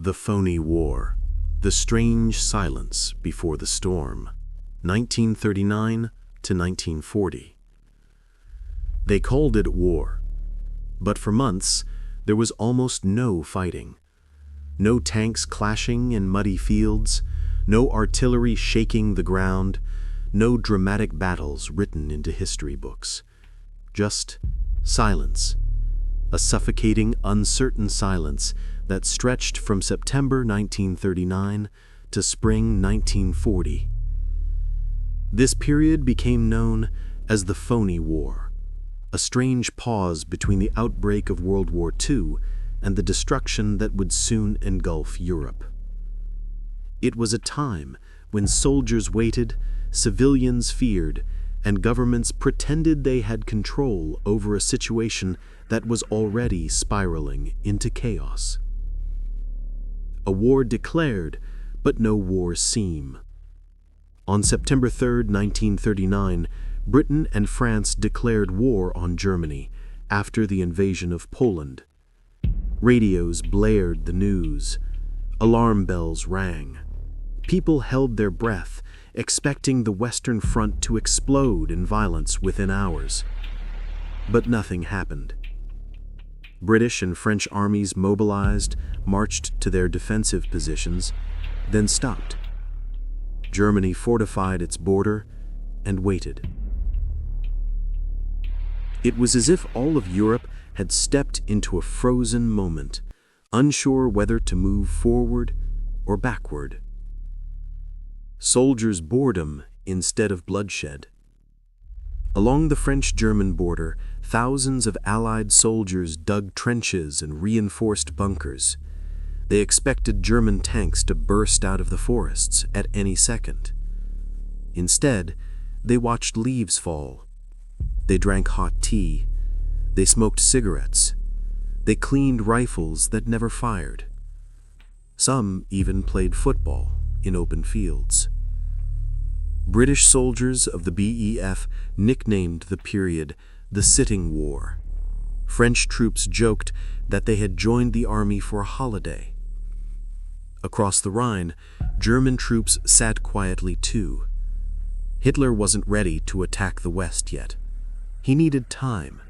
The Phoney War, The Strange Silence Before the Storm, 1939 to 1940. They called it war, but for months there was almost no fighting. No tanks clashing in muddy fields, no artillery shaking the ground, no dramatic battles written into history books. Just silence, a suffocating, uncertain silence that stretched from September 1939 to spring 1940. This period became known as the Phoney War, a strange pause between the outbreak of World War II and the destruction that would soon engulf Europe. It was a time when soldiers waited, civilians feared, and governments pretended they had control over a situation that was already spiraling into chaos. A war declared, but no war seem. On September 3, 1939, Britain and France declared war on Germany after the invasion of Poland. Radios blared the news. Alarm bells rang. People held their breath, expecting the Western Front to explode in violence within hours. But nothing happened. British and French armies mobilized, marched to their defensive positions, then stopped. Germany fortified its border and waited. It was as if all of Europe had stepped into a frozen moment, unsure whether to move forward or backward. Soldiers' boredom instead of bloodshed. Along the French-German border, thousands of Allied soldiers dug trenches and reinforced bunkers. They expected German tanks to burst out of the forests at any second. Instead, they watched leaves fall. They drank hot tea. They smoked cigarettes. They cleaned rifles that never fired. Some even played football in open fields. British soldiers of the BEF nicknamed the period the Sitting War. French troops joked that they had joined the army for a holiday. Across the Rhine, German troops sat quietly too. Hitler wasn't ready to attack the West yet. He needed time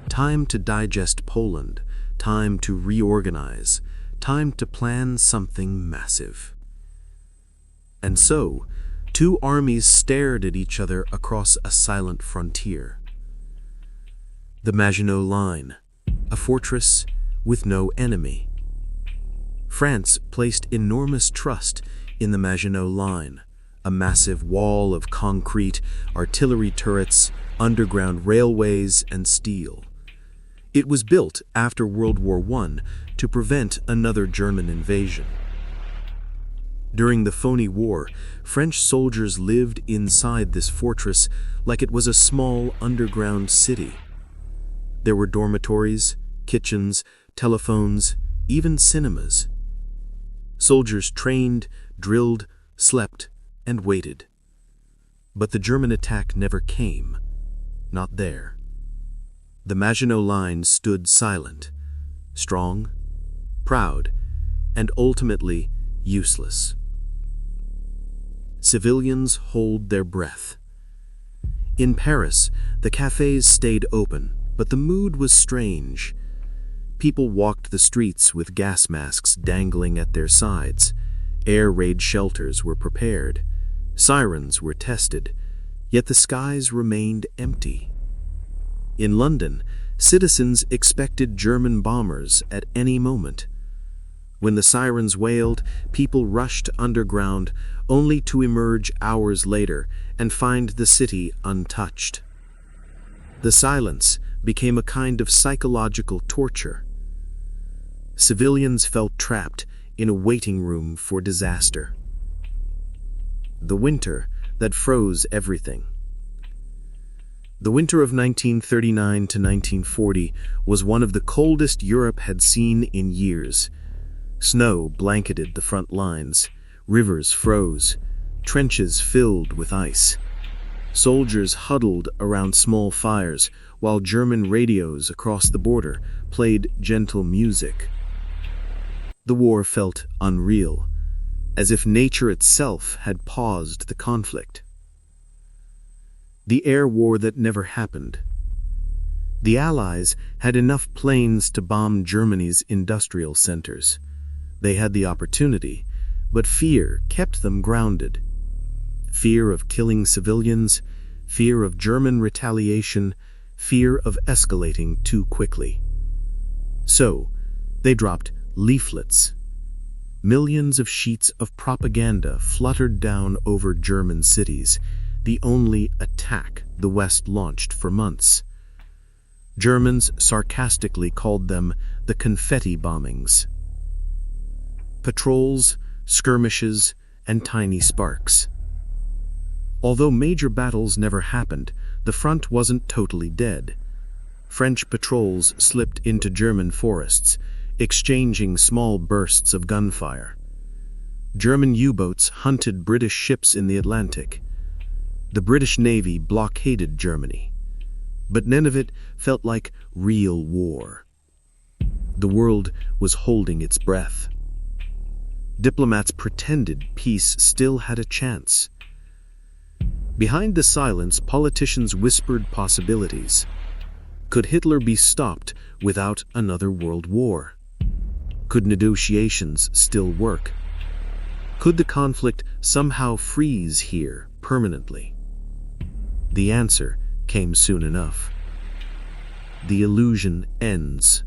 to digest Poland, time to reorganize, time to plan something massive. And so, two armies stared at each other across a silent frontier. The Maginot Line, a fortress with no enemy. France placed enormous trust in the Maginot Line, a massive wall of concrete, artillery turrets, underground railways, and steel. It was built after World War I to prevent another German invasion. During the Phoney War, French soldiers lived inside this fortress like it was a small underground city. There were dormitories, kitchens, telephones, even cinemas. Soldiers trained, drilled, slept, and waited. But the German attack never came. Not there. The Maginot Line stood silent, strong, proud, and ultimately useless. Civilians hold their breath. In Paris, the cafes stayed open, but the mood was strange. People walked the streets with gas masks dangling at their sides. Air raid shelters were prepared. Sirens were tested, yet the skies remained empty. In London, citizens expected German bombers at any moment. When the sirens wailed, people rushed underground, only to emerge hours later and find the city untouched. The silence became a kind of psychological torture. Civilians felt trapped in a waiting room for disaster. The winter that froze everything. The winter of 1939 to 1940 was one of the coldest Europe had seen in years. Snow blanketed the front lines, rivers froze, trenches filled with ice. Soldiers huddled around small fires, while German radios across the border played gentle music. The war felt unreal, as if nature itself had paused the conflict. The air war that never happened. The Allies had enough planes to bomb Germany's industrial centers. They had the opportunity, but fear kept them grounded. Fear of killing civilians, fear of German retaliation, fear of escalating too quickly. So, they dropped leaflets. Millions of sheets of propaganda fluttered down over German cities, the only attack the West launched for months. Germans sarcastically called them the confetti bombings. Patrols, skirmishes, and tiny sparks. Although major battles never happened, the front wasn't totally dead. French patrols slipped into German forests, exchanging small bursts of gunfire. German U-boats hunted British ships in the Atlantic. The British Navy blockaded Germany. But none of it felt like real war. The world was holding its breath. Diplomats pretended peace still had a chance. Behind the silence, politicians whispered possibilities. Could Hitler be stopped without another world war? Could negotiations still work? Could the conflict somehow freeze here permanently? The answer came soon enough. The illusion ends.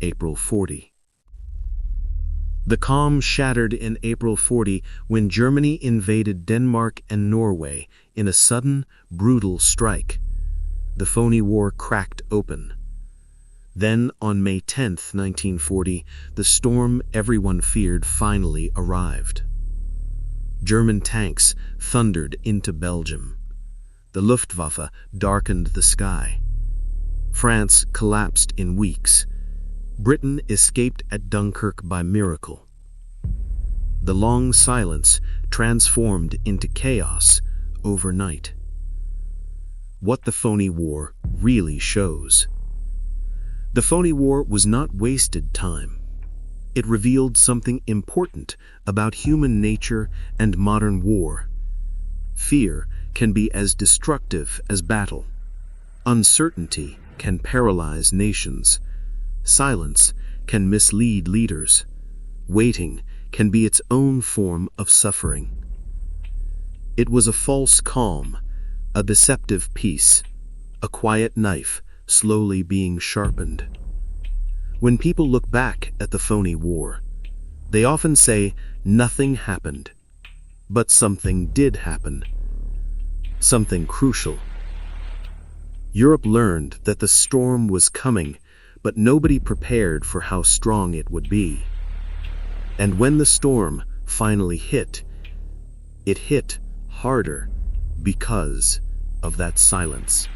April 40. The calm shattered in April 40 when Germany invaded Denmark and Norway in a sudden, brutal strike. The Phoney War cracked open. Then, on May 10, 1940, the storm everyone feared finally arrived. German tanks thundered into Belgium. The Luftwaffe darkened the sky. France collapsed in weeks. Britain escaped at Dunkirk by miracle. The long silence transformed into chaos overnight. What the Phoney War really shows. The Phoney War was not wasted time. It revealed something important about human nature and modern war. Fear can be as destructive as battle. Uncertainty can paralyze nations. Silence can mislead leaders. Waiting can be its own form of suffering. It was a false calm, a deceptive peace, a quiet knife slowly being sharpened. When people look back at the Phoney War, they often say nothing happened. But something did happen. Something crucial. Europe learned that the storm was coming, but nobody prepared for how strong it would be. And when the storm finally hit, it hit harder because of that silence.